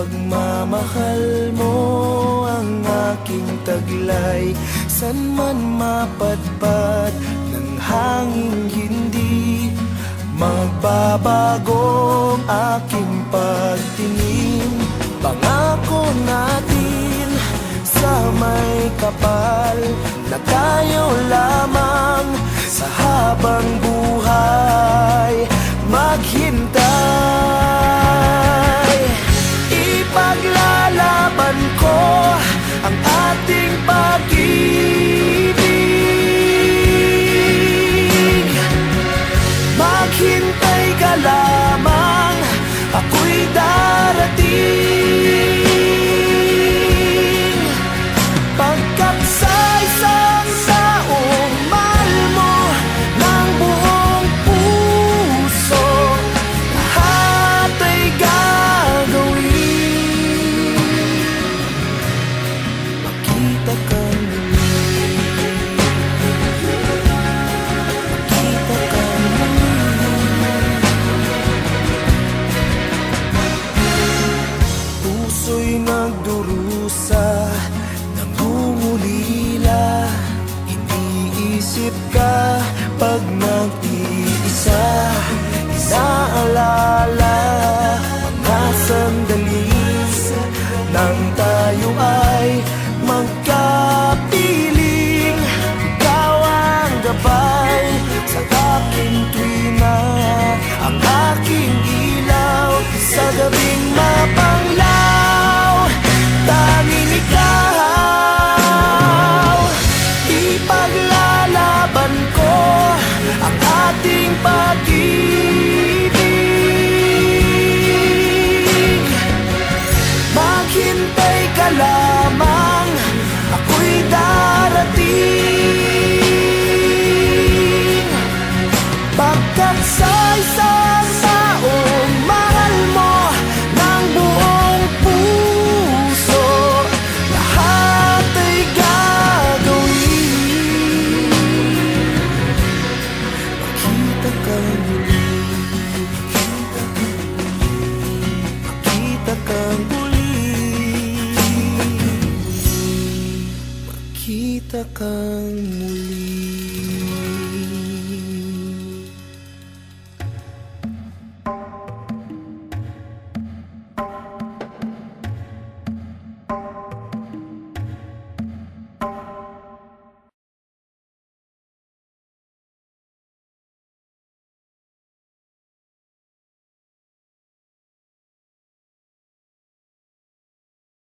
pagmamahal mo ang aking taglay. San man mapadpad ng hangin, hindi magbabago ang aking pagtingin. Pangako natin sa may kapal na tayo lamang sa habang buhay maghintay. Ipaglalaban ko ang ating pag-ibig. Maghintay ka lamang, ako'y darating. Pagkat sa isang taong mahal mo ng buong puso, lahat ay gagawin. Makita ka muli, makita ka muli. Puso'y nagdurusa, nangungulila, iniisip ka pag nag-iisa. Inaalala mga sandali nang tayo ay magkapiling. Ikaw ang gabay sa aking tuwina, ang aking ilaw sa gabing mapanglaw. Tanging ikaw, ipaglalaban ko ang ating pag-ibig. Maghintay ka lamang, ako'y darating. Pagkat sa isang taong mahal mo ng buong puso, lahat ay gagawin. Makita ka muli, makita ka muli, makita ka muli.